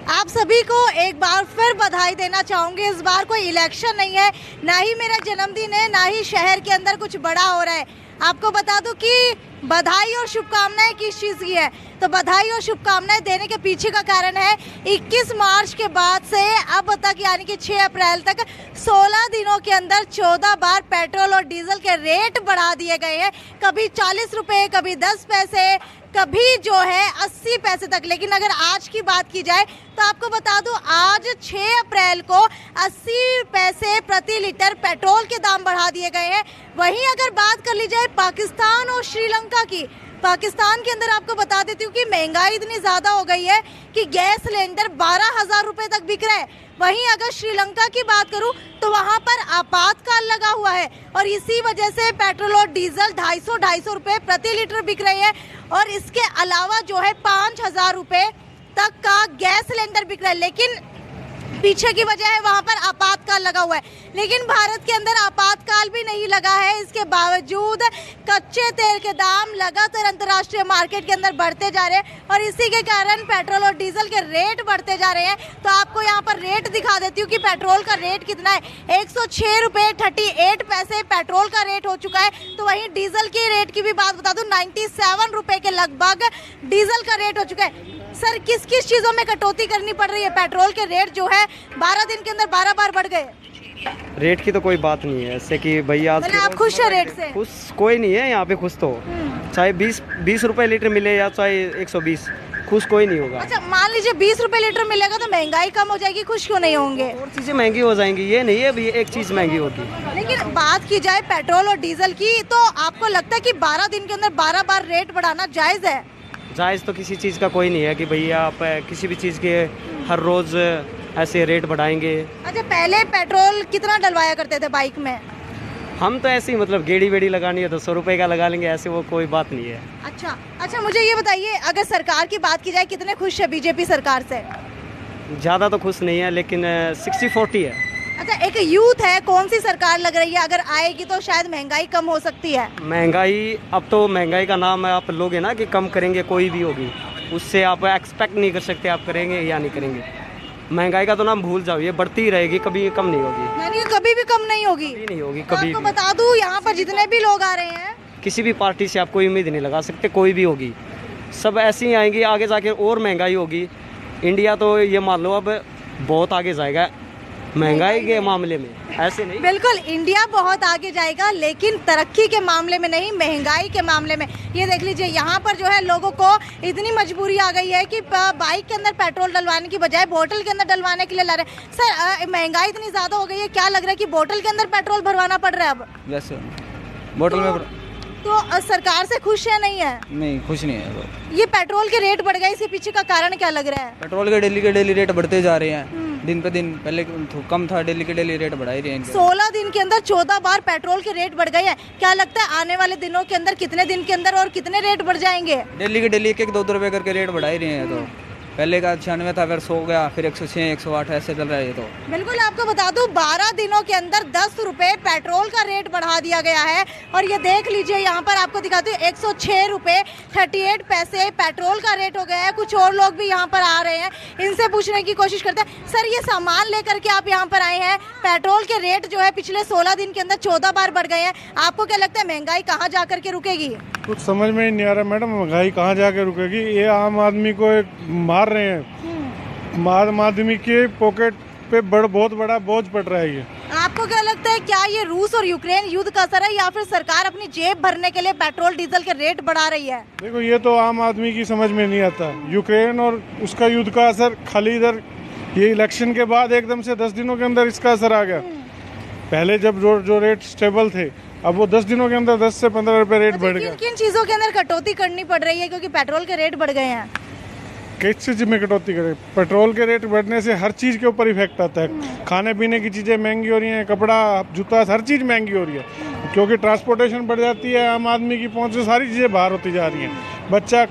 आप सभी को एक बार फिर बधाई देना चाहूंगी। इस बार कोई इलेक्शन नहीं है, ना ही मेरा जन्मदिन है, ना ही शहर के अंदर कुछ बड़ा हो रहा है। आपको बता दूं कि बधाई और शुभकामनाएं किस चीज़ की है। तो बधाई और शुभकामनाएं देने के पीछे का कारण है 21 मार्च के बाद से अब तक यानी कि 6 अप्रैल तक 16 दिनों के अंदर 14 बार पेट्रोल और डीजल के रेट बढ़ा दिए गए हैं। कभी 40 रुपये, कभी 10 पैसे, कभी जो है 80 पैसे तक। लेकिन अगर आज की बात की जाए तो आपको बता दूं आज 6 अप्रैल को 80 पैसे प्रति लीटर पेट्रोल के दाम बढ़ा दिए गए हैं। वहीं अगर बात कर ली जाए पाकिस्तान और श्रीलंका की, पाकिस्तान के अंदर आपको बता देती हूँ कि महंगाई इतनी ज़्यादा हो गई है कि गैस सिलेंडर 12,000 रुपये तक बिक रहा है। वहीं अगर श्रीलंका की बात करूं तो वहां पर आपातकाल लगा हुआ है और इसी वजह से पेट्रोल और डीजल 250 रुपये प्रति लीटर बिक रहे हैं। और इसके अलावा जो है 5,000 रुपये तक का गैस सिलेंडर बिक रहा है। लेकिन पीछे की वजह है वहां पर आपातकाल लगा हुआ है। लेकिन भारत के अंदर आपातकाल भी नहीं लगा है, इसके बावजूद कच्चे तेल के दाम लगातार अंतर्राष्ट्रीय मार्केट के अंदर बढ़ते जा रहे हैं और इसी के कारण पेट्रोल और डीजल के रेट बढ़ते जा रहे हैं। तो आपको यहाँ पर रेट दिखा देती हूँ कि पेट्रोल का रेट कितना है। 106 रुपये 38 पैसे पेट्रोल का रेट हो चुका है। तो वहीं डीजल की रेट की भी बात बता दूं, 97 रुपये के लगभग डीजल का रेट हो चुका है। सर किस किस चीज़ों में कटौती करनी पड़ रही है? पेट्रोल के रेट जो है 12 दिन के अंदर 12 बार बढ़ गए। रेट की तो कोई बात नहीं है, ऐसे कि भैया आज आप खुश है रेट से? खुश कोई नहीं है यहाँ पे, खुश तो चाहे 20 रुपए लीटर मिले या चाहे 120, खुश कोई नहीं होगा। अच्छा मान लीजिए 20 रुपए लीटर मिलेगा तो महंगाई कम हो जाएगी, खुश क्यों नहीं होंगे? और चीज़ें महंगी हो जाएंगी, ये नहीं है भी एक चीज़ महंगी होगी। लेकिन बात की जाए पेट्रोल और डीजल की तो आपको लगता है कि 12 दिन के अंदर 12 बार रेट बढ़ाना जायज़ है? जायज़ तो किसी चीज़ का कोई नहीं है कि भैया आप किसी भी चीज़ के हर रोज़ ऐसे रेट बढ़ाएंगे। अच्छा पहले पेट्रोल कितना डलवाया करते थे बाइक में? हम तो ऐसे ही मतलब गेड़ी वेड़ी लगानी है तो 100 रुपये का लगा लेंगे, ऐसे वो कोई बात नहीं है। अच्छा मुझे ये बताइए अगर सरकार की बात की जाए कितने खुश है बीजेपी सरकार से? ज़्यादा तो खुश नहीं है लेकिन 60-40 है। अच्छा एक यूथ है, कौन सी सरकार लग रही है अगर आएगी तो शायद महंगाई कम हो सकती है? महंगाई अब तो महंगाई का नाम आप लोगे ना कि कम करेंगे, कोई भी होगी उससे आप एक्सपेक्ट नहीं कर सकते आप करेंगे या नहीं करेंगे। महंगाई का तो नाम भूल जाओ, ये बढ़ती ही रहेगी, कभी कम नहीं होगी। यानी कभी भी कम नहीं होगी? नहीं होगी तो कभी। आपको बता दूं यहाँ पर जितने भी लोग आ रहे हैं किसी भी पार्टी से आप कोई उम्मीद नहीं लगा सकते, कोई भी होगी, सब ऐसी ही आएंगी। आगे जाके और महंगाई होगी। इंडिया तो ये मान लो अब बहुत आगे जाएगा महंगाई के मामले में, ऐसे नहीं। बिल्कुल इंडिया बहुत आगे जाएगा लेकिन तरक्की के मामले में नहीं, महंगाई के मामले में। ये देख लीजिए यहाँ पर जो है लोगों को इतनी मजबूरी आ गई है कि बाइक के अंदर पेट्रोल डलवाने की बजाय बोतल के अंदर डलवाने के लिए ला रहे हैं। सर महंगाई इतनी ज़्यादा हो गई है, क्या लग रहा है कि बोतल के अंदर पेट्रोल भरवाना पड़ रहा है अब? वैसे बोतल में तो सरकार से खुश है नहीं है? नहीं, खुश नहीं है लोग। ये पेट्रोल के रेट बढ़ गए, इसके पीछे का कारण क्या लग रहा है? पेट्रोल के डेली रेट बढ़ते जा रहे हैं दिन पे दिन। पहले कम था, डेली रेट बढ़ा ही रहे हैं। 16 दिन के अंदर 14 बार पेट्रोल के रेट बढ़ गए हैं। क्या लगता है आने वाले दिनों के अंदर कितने दिन के अंदर और कितने रेट बढ़ जाएंगे? डेली 1-2 रुपए करके रेट बढ़ा ही रहे हैं। तो पहले का 96 था, फिर 100 गया, फिर 106, 108 ऐसे चल रहा है। तो बिल्कुल आपको बता दूं 12 दिनों के अंदर 10 रुपए पेट्रोल का रेट बढ़ा दिया गया है। और ये देख लीजिए यहाँ पर आपको दिखाती हूँ 106 रुपये 38 पैसे पेट्रोल का रेट हो गया है। कुछ और लोग भी यहाँ पर आ रहे हैं, इनसे पूछने की कोशिश करते हैं। सर ये सामान लेकर के आप यहाँ पर आए हैं, पेट्रोल के रेट जो है पिछले 16 दिन के अंदर 14 बार बढ़ गए हैं। आपको क्या लगता है महंगाई कहाँ जा करके रुकेगी? कुछ समझ में नहीं आ रहा मैडम, महंगाई कहाँ जाके रुकेगी। ये आम आदमी को एक मार रहे हैं, आम आदमी के पॉकेट पे बहुत बड़ा बोझ पड़ रहा है। ये आपको क्या लगता है क्या ये रूस और यूक्रेन युद्ध का असर है या फिर सरकार अपनी जेब भरने के लिए पेट्रोल डीजल के रेट बढ़ा रही है? देखो ये तो आम आदमी की समझ में नहीं आता। यूक्रेन और उसका युद्ध का असर खाली इधर ये इलेक्शन के बाद एकदम से 10 दिनों के अंदर इसका असर आ गया। पहले जब जो रेट स्टेबल थे, अब वो 10 दिनों के अंदर 10 से 15 रुपए रेट बढ़ गया। किन चीजों के अंदर कटौती करनी पड़ रही है क्योंकि पेट्रोल के रेट बढ़ गए हैं? किस चीज में कटौती करें? पेट्रोल के रेट बढ़ने से हर चीज के ऊपर इफेक्ट आता है। खाने पीने की चीजें महंगी हो रही हैं, कपड़ा जूता हर चीज महंगी हो रही है क्योंकि ट्रांसपोर्टेशन बढ़ जाती है। आम आदमी की पहुंच से सारी चीजें बाहर होती जा रही हैं। बच्चा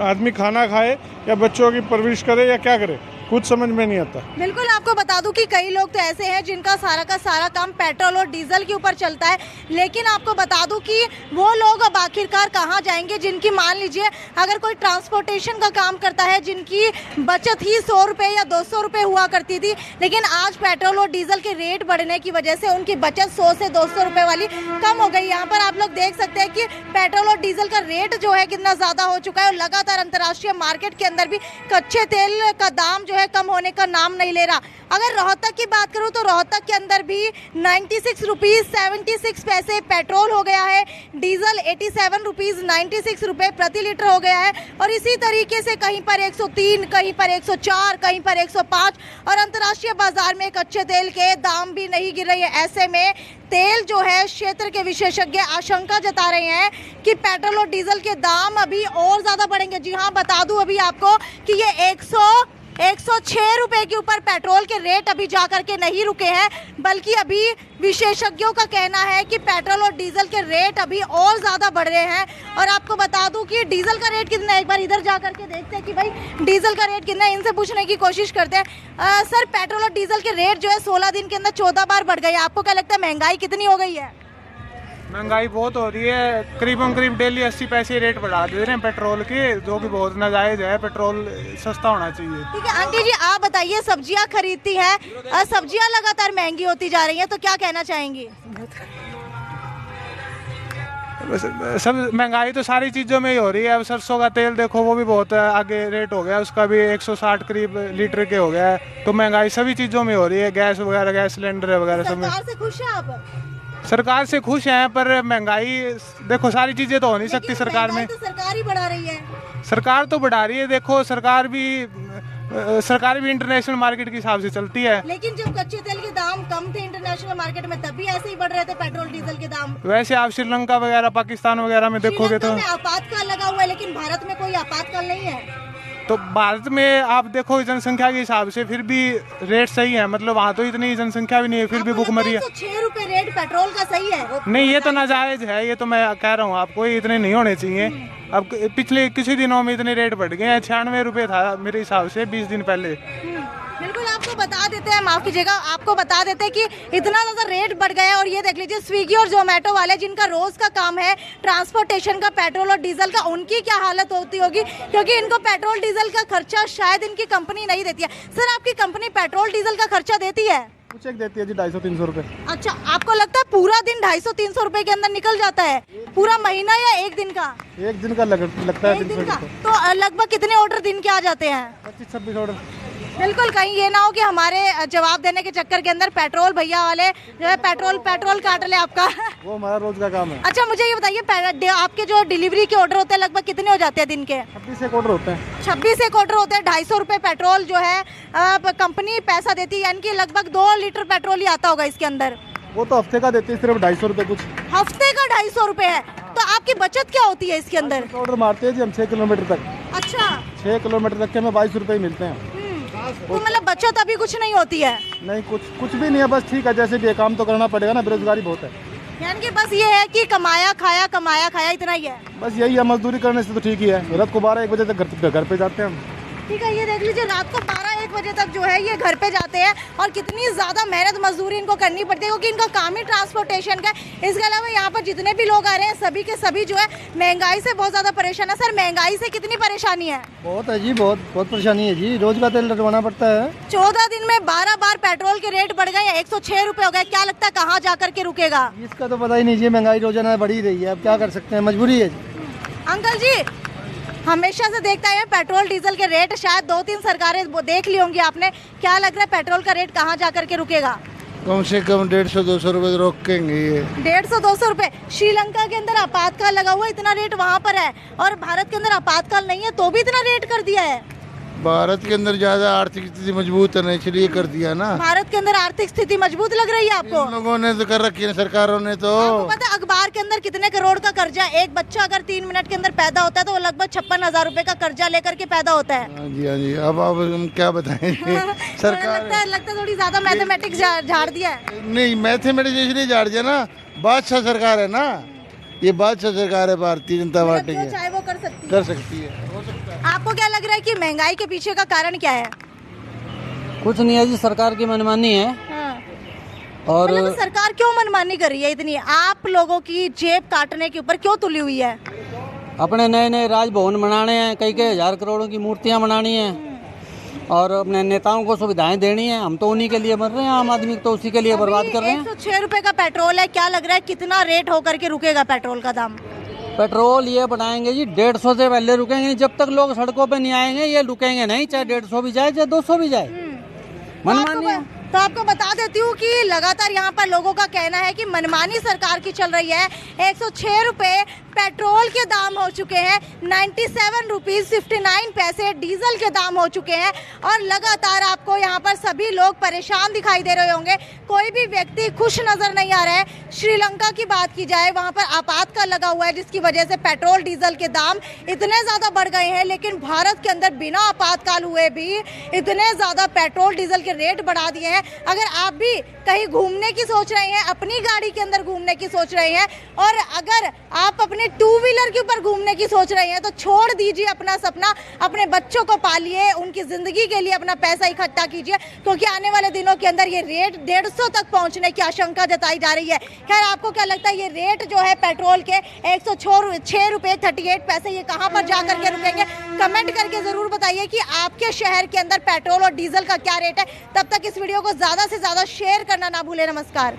आदमी खाना खाए या बच्चों की परवरिश करे या क्या करे, कुछ समझ में नहीं आता। बिल्कुल, आपको बता दूं कि कई लोग तो ऐसे हैं जिनका सारा का सारा काम पेट्रोल और डीजल के ऊपर चलता है, लेकिन आपको बता दूं कि वो लोग अब आखिरकार कहाँ जाएंगे जिनकी, मान लीजिए अगर कोई ट्रांसपोर्टेशन का काम करता है, जिनकी बचत ही 100 रुपये या 200 रुपये हुआ करती थी, लेकिन आज पेट्रोल और डीजल के रेट बढ़ने की वजह से उनकी बचत 100 से 200 रुपये वाली कम हो गई। यहाँ पर आप लोग देख सकते हैं कि पेट्रोल और डीजल का रेट जो है कितना ज़्यादा हो चुका है और लगातार अंतर्राष्ट्रीय मार्केट के अंदर भी कच्चे तेल का दाम जो है कम होने का नाम नहीं ले रहा। अगर रोहतक की बात करूं तो रोहतक के अंदर भी 96 रुपीज़ 76 पैसे पेट्रोल हो गया है, डीजल 87 रुपीज़ 96 रुपये प्रति लीटर हो गया है और इसी तरीके से कहीं पर 103, कहीं पर 104, कहीं पर 105 और अंतर्राष्ट्रीय बाजार में कच्चे तेल के दाम भी नहीं गिर रहे हैं। ऐसे में तेल जो है, क्षेत्र के विशेषज्ञ आशंका जता रहे हैं कि पेट्रोल और डीजल के दाम अभी और ज़्यादा बढ़ेंगे। जी हाँ, बता दूं अभी आपको कि ये 106 रुपए के ऊपर पेट्रोल के रेट अभी जा करके नहीं रुके हैं, बल्कि अभी विशेषज्ञों का कहना है कि पेट्रोल और डीजल के रेट अभी और ज़्यादा बढ़ रहे हैं। और आपको बता दूं कि डीजल का रेट कितना है, एक बार इधर जा करके देखते हैं कि भाई डीजल का रेट कितना है, इनसे पूछने की कोशिश करते हैं। सर, पेट्रोल और डीजल के रेट जो है 16 दिन के अंदर 14 बार बढ़ गए। आपको क्या लगता है महंगाई कितनी हो गई है? महंगाई बहुत हो रही है, करीबन करीब डेली 80 पैसे रेट बढ़ा दे रहे हैं पेट्रोल के, जो कि बहुत नाजायज है। पेट्रोल सस्ता होना चाहिए। ठीक है आंटी जी, आप बताइए, सब्जियां खरीदती हैं, सब्जियां लगातार महंगी होती जा रही हैं, तो क्या कहना चाहेंगी? सब महंगाई तो सारी चीज़ों में ही हो रही है। अब सरसों का तेल देखो, वो भी बहुत आगे रेट हो गया, उसका भी 160 करीब लीटर के हो गया है। तो महंगाई सभी चीज़ों में हो रही है, गैस वगैरह, गैस सिलेंडर वगैरह सब में। सरकार से खुश हैं आप? सरकार से खुश हैं, पर महंगाई देखो सारी चीजें तो हो नहीं सकती सरकार में। तो सरकार ही बढ़ा रही है। सरकार तो बढ़ा रही है, देखो सरकार भी इंटरनेशनल मार्केट के हिसाब से चलती है। लेकिन जब कच्चे तेल के दाम कम थे इंटरनेशनल मार्केट में, तब भी ऐसे ही बढ़ रहे थे पेट्रोल डीजल के दाम। वैसे आप श्रीलंका वगैरह, पाकिस्तान वगैरह में देखोगे तो आपातकाल लगा हुआ है, लेकिन भारत में कोई आपातकाल नहीं है। तो भारत में आप देखो जनसंख्या के हिसाब से फिर भी रेट सही है, मतलब वहाँ तो इतनी जनसंख्या भी नहीं है, फिर भी भूखमरी है। 6 रुपए रेट पेट्रोल का सही है? नहीं, ये तो नाजायज है, ये तो मैं कह रहा हूँ आपको, इतने नहीं होने चाहिए। अब पिछले कुछ दिनों में इतने रेट बढ़ गए हैं, 96 रुपये था मेरे हिसाब से 20 दिन पहले। बिल्कुल, आपको बता देते हैं, माफ कीजिएगा, आपको बता देते हैं कि इतना ज़्यादा रेट बढ़ गया है। और ये देख लीजिए, स्विगी और जोमेटो वाले जिनका रोज़ का काम है ट्रांसपोर्टेशन का, पेट्रोल और डीजल का, उनकी क्या हालत होती होगी, क्योंकि इनको पेट्रोल डीजल का खर्चा शायद इनकी कंपनी नहीं देती है। सर, आपकी कंपनी पेट्रोल डीजल का खर्चा देती है? चेक देती है जी, 250-300 रुपये। अच्छा, आपको लगता है पूरा दिन 250-300 रुपए के अंदर निकल जाता है? पूरा महीना या एक दिन का? एक दिन का लगता है। एक दिन का। तो लगभग कितने ऑर्डर दिन के आ जाते हैं? 25-26 ऑर्डर। बिल्कुल, कहीं ये ना हो कि हमारे जवाब देने के चक्कर के अंदर पेट्रोल भैया वाले जो है पेट्रोल काट ले आपका। वो हमारा रोज का काम है। अच्छा, मुझे ये बताइए, आपके जो डिलीवरी के ऑर्डर होते हैं लगभग कितने हो जाते हैं दिन के? 26 एक ऑर्डर होते हैं। 26 एक ऑर्डर होते हैं। 250 रुपये पेट्रोल जो है कंपनी पैसा देती है, यानी कि लगभग 2 लीटर पेट्रोल ही आता होगा इसके अंदर। वो तो हफ्ते का देती है, सिर्फ 250 रुपये कुछ। हफ्ते का 250 रुपये है, तो आपकी बचत क्या होती है इसके अंदर? ऑर्डर मारते हैं जी हम 6 किलोमीटर तक। अच्छा, 6 किलोमीटर तक के हमें 22 रुपये मिलते हैं। तो मतलब बचत अभी कुछ नहीं होती है? नहीं, कुछ भी नहीं है, बस ठीक है, जैसे भी काम तो करना पड़ेगा ना, बेरोजगारी बहुत है। यानी कि बस ये है कि कमाया खाया इतना ही है। बस यही है, मजदूरी करने से तो ठीक ही है। रात को 12-1 बजे तक घर पे जाते हैं हम। ठीक है, ये देख लीजिए, रात को 12-1 बजे तक जो है ये घर पे जाते हैं और कितनी ज़्यादा मेहनत मजदूरी इनको करनी पड़ती है, क्योंकि इनका काम ही ट्रांसपोर्टेशन का है। इसके अलावा यहाँ पर जितने भी लोग आ रहे हैं सभी के सभी जो है महंगाई से बहुत ज़्यादा परेशान है। सर, महंगाई से कितनी परेशानी है? बहुत है जी, बहुत परेशानी है जी, रोज का तेल डलवाना पड़ता है। 14 दिन में 12 बार पेट्रोल के रेट बढ़ गए, 106 रुपये हो गए। क्या लगता है कहाँ जा करके रुकेगा? इसका तो पता ही नहीं जी, महंगाई रोजाना बढ़ ही रही है, अब क्या कर सकते हैं, मजबूरी है जी। अंकल जी, हमेशा से देखता है पेट्रोल डीजल के रेट, शायद 2-3 सरकारें देख ली होंगी आपने, क्या लग रहा है पेट्रोल का रेट कहाँ जा करके रुकेगा? कम से कम 150-200 रुपए रोकेंगे ये। 150-200 रुपए? श्रीलंका के अंदर आपातकाल लगा हुआ है, इतना रेट वहाँ पर है, और भारत के अंदर आपातकाल नहीं है तो भी इतना रेट कर दिया है। भारत के अंदर ज्यादा आर्थिक स्थिति मजबूत है, इसलिए कर दिया ना। भारत के अंदर आर्थिक स्थिति मजबूत लग रही है आपको? इन लोगों ने तो कर रखी है, सरकारों ने तो। आपको पता है अखबार के अंदर कितने करोड़ का कर्जा? एक बच्चा अगर 3 मिनट के अंदर पैदा होता है तो वो लगभग 56,000 रुपए का कर्जा लेकर के पैदा होता है। हाँ जी, अब हम क्या बताएं। सरकार लगता है थोड़ी ज्यादा मैथमेटिक्स झाड़ दिया है। नहीं, मैथमेटिक्स इसलिए झाड़ दिया ना, बादशाह सरकार है ना, ये बादशाह सरकार है भारतीय जनता पार्टी की, चाहे वो कर सकती है। है। आपको क्या लग रहा है कि महंगाई के पीछे का कारण क्या है? कुछ नहीं है जी, सरकार की मनमानी है। और मतलब सरकार क्यों मनमानी कर रही है इतनी? आप लोगों की जेब काटने के ऊपर क्यों तुली हुई है? अपने नए नए राजभवन बनाने हैं, कई कई हजार करोड़ों की मूर्तियां बनानी हैं और अपने नेताओं को सुविधाएं देनी है। हम तो उन्हीं के लिए मर रहे हैं, आम आदमी तो उसी के लिए बर्बाद कर रहे हैं। 106 रुपए का पेट्रोल है, क्या लग रहा है कितना रेट होकर के रुकेगा पेट्रोल का दाम? पेट्रोल ये बढ़ाएंगे जी 150 से पहले रुकेंगे नहीं। जब तक लोग सड़कों पे नहीं आएंगे ये रुकेंगे नहीं, चाहे 150 भी जाए चाहे 200 भी जाए। मनमानी है। तो आपको बता देती हूँ कि लगातार यहाँ पर लोगों का कहना है कि मनमानी सरकार की चल रही है। 106 रुपए पेट्रोल के दाम हो चुके हैं, 97 रुपीज 59 पैसे डीजल के दाम हो चुके हैं और लगातार आपको यहाँ पर सभी लोग परेशान दिखाई दे रहे होंगे। कोई भी व्यक्ति खुश नजर नहीं आ रहा है। श्रीलंका की बात की जाए, वहाँ पर आपातकाल लगा हुआ है जिसकी वजह से पेट्रोल डीजल के दाम इतने ज़्यादा बढ़ गए हैं, लेकिन भारत के अंदर बिना आपातकाल हुए भी इतने ज़्यादा पेट्रोल डीजल के रेट बढ़ा दिए हैं। अगर आप भी कहीं घूमने की सोच रहे हैं, अपनी गाड़ी के अंदर घूमने की सोच रहे हैं और अगर आप अपने टू व्हीलर के ऊपर घूमने की सोच रहे हैं तो छोड़ दीजिए अपना सपना, अपने बच्चों को पालिए, उनकी जिंदगी के लिए अपना पैसा इकट्ठा कीजिए, क्योंकि आने वाले दिनों के अंदर ये रेट 150 तक पहुंचने की आशंका जताई जा रही है। खैर, आपको क्या लगता है ये रेट जो है पेट्रोल के 106 रुपए 38 पैसे ये कहां पर जा करके रुकेंगे? कमेंट करके जरूर बताइए कि आपके शहर के अंदर पेट्रोल और डीजल का क्या रेट है। तब तक इस वीडियो को ज्यादा से ज्यादा शेयर करना ना भूलें। नमस्कार।